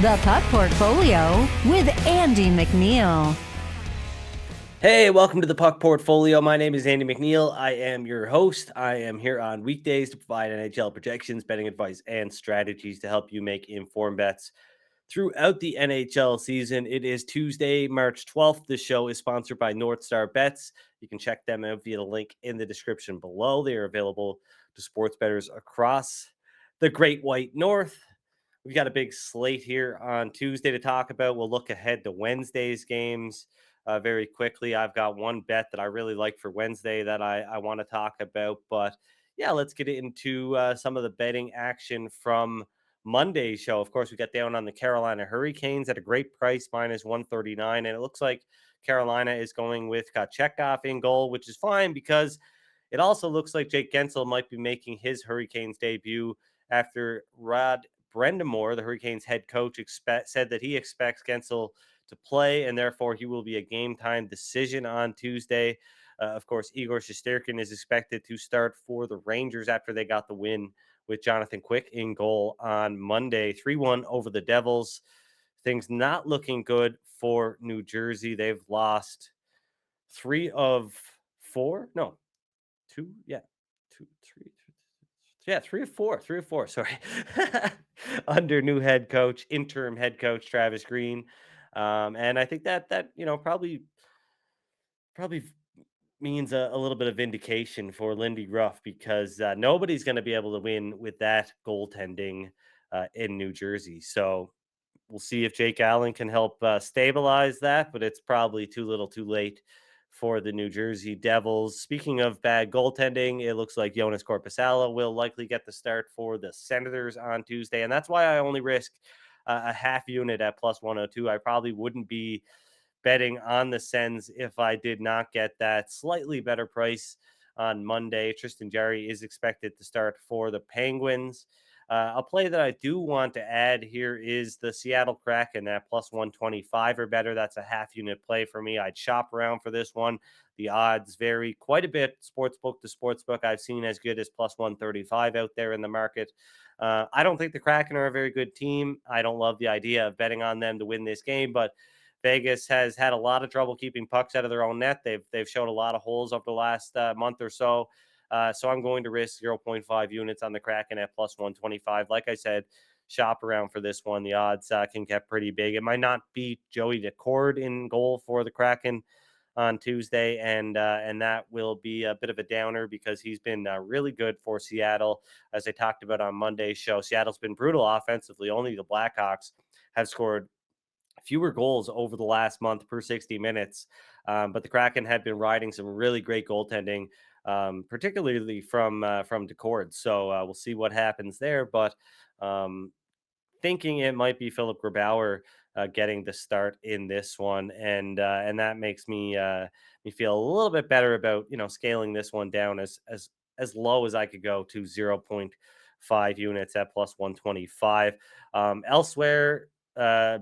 The Puck Portfolio with Andy MacNeil. Hey, welcome to the Puck Portfolio. My name is Andy MacNeil. I am your host. I am here on weekdays to provide NHL projections, betting advice, and strategies to help you make informed bets throughout the NHL season. It is Tuesday, March 12th. This show is sponsored by NorthStar Bets. You can check them out via the link in the description below. They are available to sports bettors across the Great White North. We've got a big slate here on Tuesday to talk about. We'll look ahead to Wednesday's games very quickly. I've got one bet that I really like for Wednesday that I want to talk about. But yeah, let's get into some of the betting action from Monday's show. Of course, we got down on the Carolina Hurricanes at a great price, minus 139. And it looks like Carolina is going with Kochetkov in goal, which is fine because it also looks like Jake Gensel might be making his Hurricanes debut after Rod Brendamore, the Hurricanes head coach, said that he expects Gensel to play, and therefore he will be a game-time decision on Tuesday. Of course, Igor Shesterkin is expected to start for the Rangers after they got the win with Jonathan Quick in goal on Monday, 3-1 over the Devils. Things not looking good for New Jersey. They've lost 3 of 4. No, 2. Yeah, 2, 3. Yeah, 3 or 4. Sorry, under new interim head coach Travis Green, and I think that probably means a little bit of vindication for Lindy Ruff because nobody's going to be able to win with that goaltending in New Jersey. So we'll see if Jake Allen can help stabilize that, but it's probably too little, too late for the New Jersey Devils. Speaking of bad goaltending, it looks like Jonas Korpisalo will likely get the start for the Senators on Tuesday, and that's why I only risk a half unit at plus 102. I probably wouldn't be betting on the Sens if I did not get that slightly better price on Monday. Tristan Jarry is expected to start for the Penguins. A play that I do want to add here is the Seattle Kraken at plus 125 or better. That's a half unit play for me. I'd shop around for this one. The odds vary quite a bit, sportsbook to sportsbook. I've seen as good as plus 135 out there in the market. I don't think the Kraken are a very good team. I don't love the idea of betting on them to win this game, but Vegas has had a lot of trouble keeping pucks out of their own net. They've showed a lot of holes over the last month or so. So I'm going to risk 0.5 units on the Kraken at plus 125. Like I said, shop around for this one. The odds can get pretty big. It might not be Joey Decord in goal for the Kraken on Tuesday, and that will be a bit of a downer because he's been really good for Seattle. As I talked about on Monday's show, Seattle's been brutal offensively. Only the Blackhawks have scored fewer goals over the last month per 60 minutes. But the Kraken had been riding some really great goaltending, particularly from Decord. So we'll see what happens there. But thinking it might be Philip Grubauer getting the start in this one, and that makes me feel a little bit better about scaling this one down as low as I could go to 0.5 units at plus 125. Elsewhere,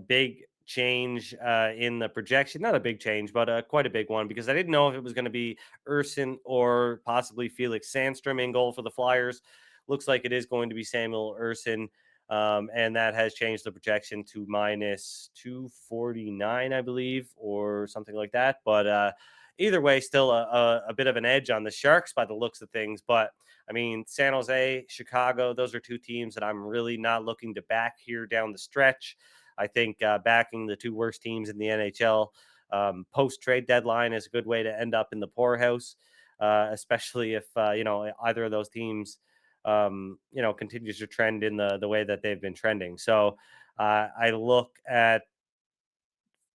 big change in the projection. Not a big change, but quite a big one because I didn't know if it was going to be Urson or possibly Felix Sandstrom in goal for the Flyers. Looks like it is going to be Samuel Urson, and that has changed the projection to minus 249, I believe, or something like that. But either way, still a bit of an edge on the Sharks by the looks of things. But I mean, San Jose, Chicago, those are two teams that I'm really not looking to back here down the stretch. I think backing the two worst teams in the NHL post-trade deadline is a good way to end up in the poorhouse, especially if, either of those teams, continues to trend in the way that they've been trending. So I look at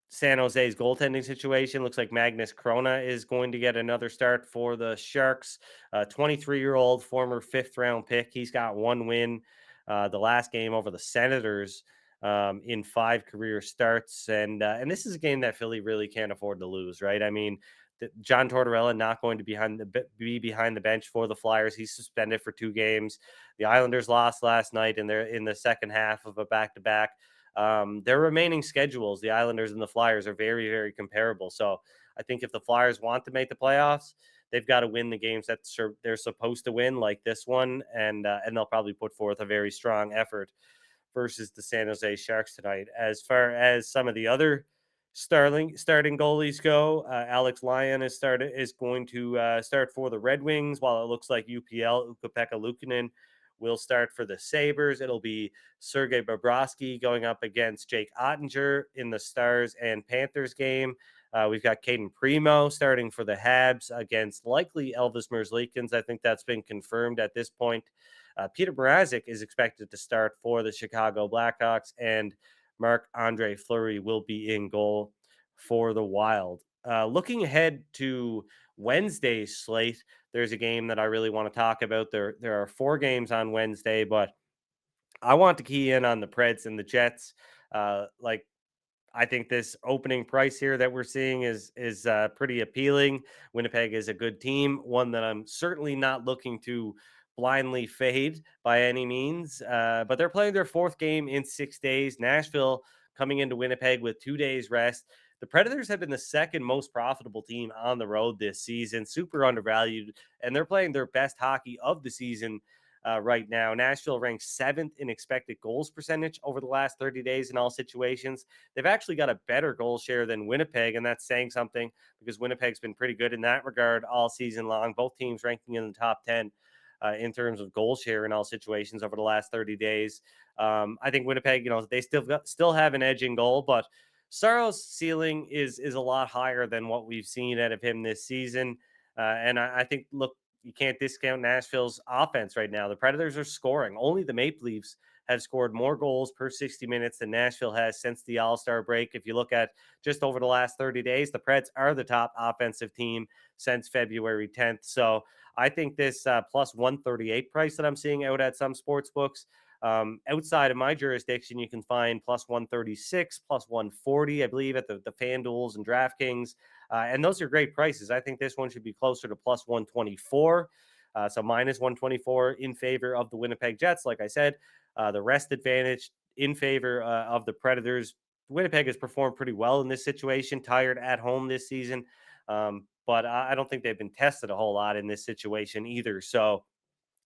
San Jose's goaltending situation. Looks like Magnus Krona is going to get another start for the Sharks. 23-year-old former 5th-round pick. He's got one win the last game over the Senators in 5 career starts. And this is a game that Philly really can't afford to lose, right? I mean, John Tortorella not going to be behind the bench for the Flyers. He's suspended for 2 games. The Islanders lost last night, and they're in the second half of a back-to-back. Their remaining schedules, the Islanders and the Flyers, are very, very comparable. So I think if the Flyers want to make the playoffs, they've got to win the games that they're supposed to win, like this one, and they'll probably put forth a very strong effort versus the San Jose Sharks tonight. As far as some of the other starting goalies go, Alex Lyon is going to start for the Red Wings, while it looks like UPL Ukko-Pekka Luukkonen will start for the Sabres. It'll be Sergei Bobrovsky going up against Jake Ottinger in the Stars and Panthers game. We've got Caden Primo starting for the Habs against likely Elvis Merzlikins. I think that's been confirmed at this point. Peter Mrazek is expected to start for the Chicago Blackhawks, and Marc-Andre Fleury will be in goal for the Wild. Looking ahead to Wednesday's slate, there's a game that I really want to talk about. There are 4 games on Wednesday, but I want to key in on the Preds and the Jets. Like I think this opening price here that we're seeing is pretty appealing. Winnipeg is a good team, one that I'm certainly not looking to blindly fade by any means. But they're playing their 4th game in 6 days. Nashville coming into Winnipeg with 2 days rest. The Predators have been the second most profitable team on the road this season, super undervalued, and they're playing their best hockey of the season right now. Nashville ranks 7th in expected goals percentage over the last 30 days in all situations. They've actually got a better goal share than Winnipeg, and that's saying something because Winnipeg's been pretty good in that regard all season long. Both teams ranking in the top 10 in terms of goal share in all situations over the last 30 days. I think Winnipeg, they still have an edge in goal, but Saros' ceiling is a lot higher than what we've seen out of him this season. And I think, look, you can't discount Nashville's offense right now. The Predators are scoring. Only the Maple Leafs have scored more goals per 60 minutes than Nashville has since the All-Star break. If you look at just over the last 30 days, the Preds are the top offensive team since February 10th. So I think this plus 138 price that I'm seeing out at some sports books, outside of my jurisdiction, you can find plus 136, plus 140, I believe, at the FanDuels and DraftKings. And those are great prices. I think this one should be closer to plus 124. So minus 124 in favor of the Winnipeg Jets. Like I said, the rest advantage in favor of the Predators. Winnipeg has performed pretty well in this situation, tired at home this season. But I don't think they've been tested a whole lot in this situation either. So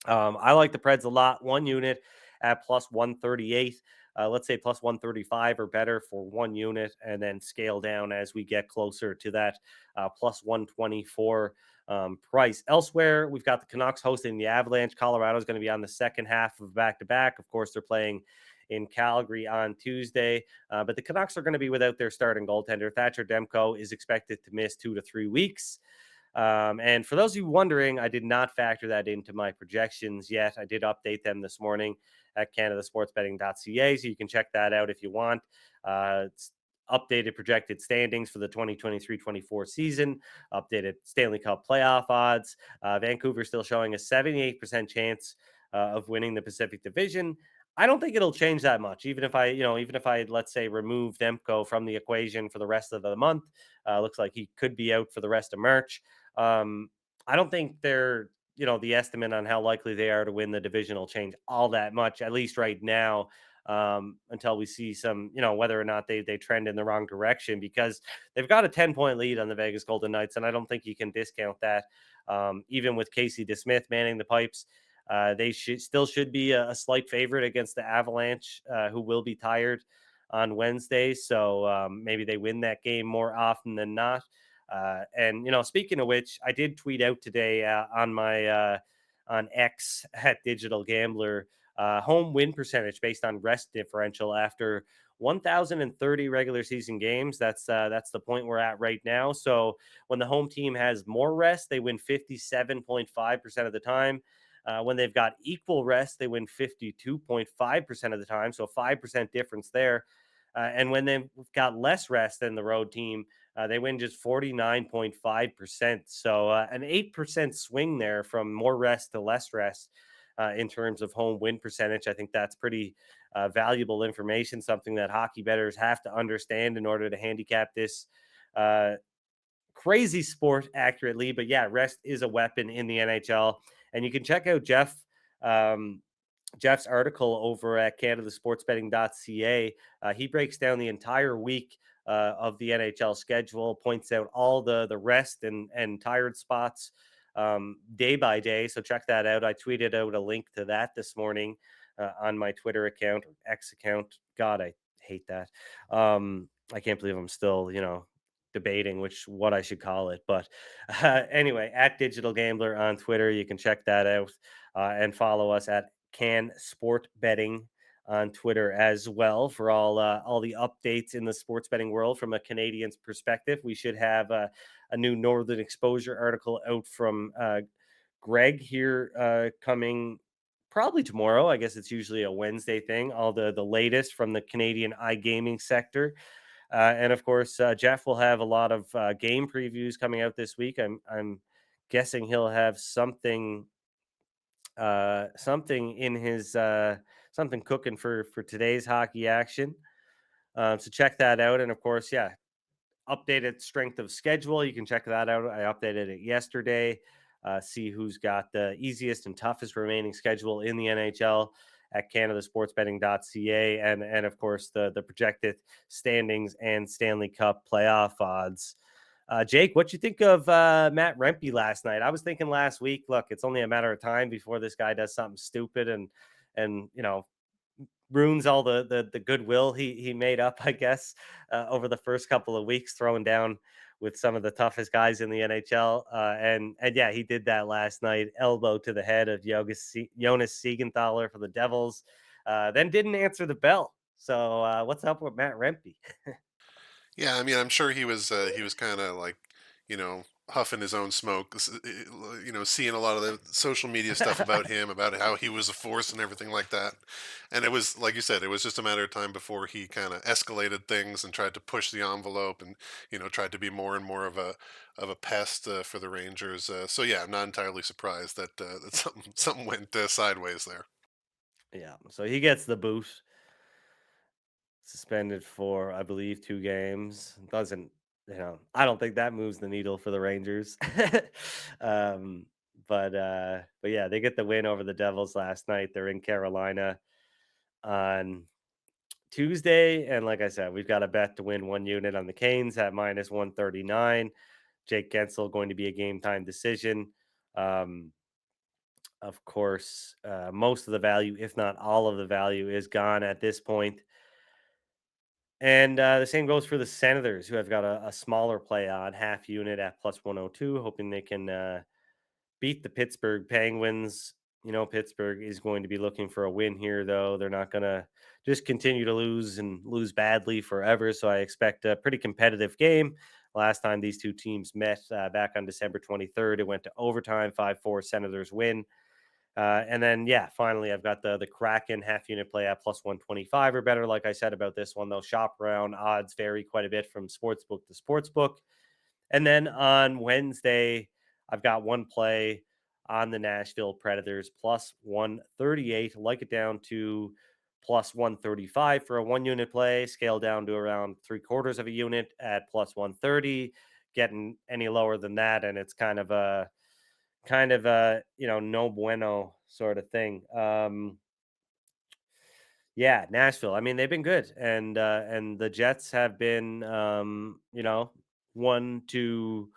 I like the Preds a lot. 1 unit at plus 138. Let's say plus 135 or better for 1 unit, and then scale down as we get closer to that plus 124 price. Elsewhere, we've got the Canucks hosting the Avalanche. Colorado is going to be on the second half of back-to-back. Of course, they're playing in Calgary on Tuesday, but the Canucks are going to be without their starting goaltender. Thatcher Demko is expected to miss 2 to 3 weeks. And for those of you wondering, I did not factor that into my projections yet. I did update them this morning at canadasportsbetting.ca, so you can check that out if you want. It's updated projected standings for the 2023-24 season, updated Stanley Cup playoff odds. Vancouver still showing a 78% chance of winning the Pacific Division. I don't think it'll change that much, even if I let's say remove Demko from the equation for the rest of the month. Looks like he could be out for the rest of March. I don't think the estimate on how likely they are to win the division will change all that much, at least right now, until we see some, whether or not they trend in the wrong direction, because they've got a 10-point lead on the Vegas Golden Knights, and I don't think you can discount that. Even with Casey DeSmith manning the pipes, they should be a slight favorite against the Avalanche, who will be tired on Wednesday. So maybe they win that game more often than not. And speaking of which, I did tweet out today on my on X at Digital Gambler home win percentage based on rest differential after 1,030 regular season games. That's the point we're at right now. So when the home team has more rest, they win 57.5% of the time. When they've got equal rest, they win 52.5% of the time. So 5% difference there. And when they've got less rest than the road team, they win just 49.5%. So an 8% swing there from more rest to less rest in terms of home win percentage. I think that's pretty valuable information, something that hockey bettors have to understand in order to handicap this crazy sport accurately. But yeah, rest is a weapon in the NHL. And you can check out Jeff's article over at canadasportsbetting.ca. He breaks down the entire week of the NHL schedule, points out all the rest and tired spots day by day. So check that out. I tweeted out a link to that this morning. on my Twitter account or X account. God, I hate that. I can't believe I'm still, debating what I should call it. But anyway, at Digital Gambler on Twitter, you can check that out and follow us at Can Sport Betting on Twitter as well for all the updates in the sports betting world from a Canadian's perspective. We should have a new Northern Exposure article out from Greg here coming probably tomorrow. I guess it's usually a Wednesday thing. All the latest from the Canadian iGaming sector, and of course, Jeff will have a lot of game previews coming out this week. I'm guessing he'll have something in his something cooking for today's hockey action. So check that out, and of course, yeah, updated strength of schedule. You can check that out. I updated it yesterday. See who's got the easiest and toughest remaining schedule in the NHL at canadasportsbetting.ca, and of course the projected standings and Stanley Cup playoff odds. Jake, what you think of Matt Rempe last night? I was thinking last week, look, it's only a matter of time before this guy does something stupid and ruins all the goodwill he made up, I guess, over the first couple of weeks, throwing down with some of the toughest guys in the NHL. And yeah, he did that last night, elbow to the head of Jonas Siegenthaler for the Devils. Then didn't answer the bell. So what's up with Matt Rempe? Yeah, I mean, I'm sure he was kind of like, huffing his own smoke, seeing a lot of the social media stuff about him, about how he was a force and everything like that. And it was like you said, it was just a matter of time before he kind of escalated things and tried to push the envelope and tried to be more and more of a pest for the Rangers. So yeah, I'm not entirely surprised that something went sideways there. Yeah, so he gets the boot. Suspended for, I believe, 2 games. Doesn't, I don't think that moves the needle for the Rangers. um, but yeah, they get the win over the Devils last night. They're in Carolina on Tuesday, and like I said, we've got a bet to win 1 unit on the Canes at -139. Jake Gensel going to be a game time decision. Um, of course, most of the value, if not all of the value, is gone at this point. And the same goes for the Senators, who have got a smaller play on half unit at +102, hoping they can beat the Pittsburgh Penguins. Pittsburgh is going to be looking for a win here, though. They're not going to just continue to lose and lose badly forever. So I expect a pretty competitive game. Last time these two teams met back on December 23rd, it went to overtime, 5-4 Senators win. And then, yeah, finally, I've got the Kraken half unit play at +125 or better. Like I said about this one, though, shop around odds vary quite a bit from sportsbook to sportsbook. And then on Wednesday, I've got one play on the Nashville Predators +138. Like it down to +135 for a 1 unit play, scale down to around 3/4 of a unit at +130. Getting any lower than that, and it's kind of a no bueno sort of thing. Yeah, Nashville. I mean, they've been good, and the Jets have been one to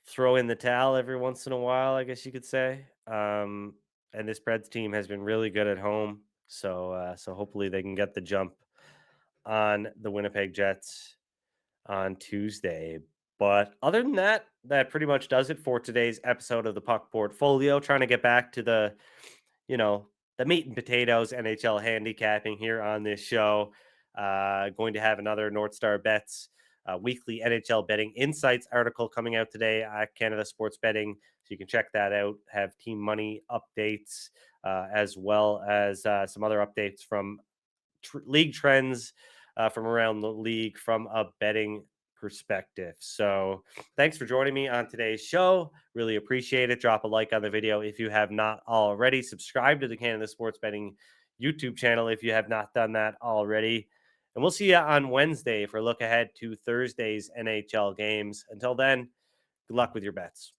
throw in the towel every once in a while, I guess you could say. And this Preds team has been really good at home, so hopefully they can get the jump on the Winnipeg Jets on Tuesday. But other than that, that pretty much does it for today's episode of the Puck Portfolio. Trying to get back to you know, the meat and potatoes NHL handicapping here on this show. Going to have another NorthStar Bets weekly NHL betting insights article coming out today at Canada Sports Betting. So you can check that out. Have team money updates as well as some other updates from league trends from around the league from a betting perspective. So thanks for joining me on today's show. Really appreciate it. Drop a like on the video if you have not already. Subscribe to the Canada Sports Betting YouTube channel if you have not done that already. And we'll see you on Wednesday for a look ahead to Thursday's NHL games. Until then, good luck with your bets.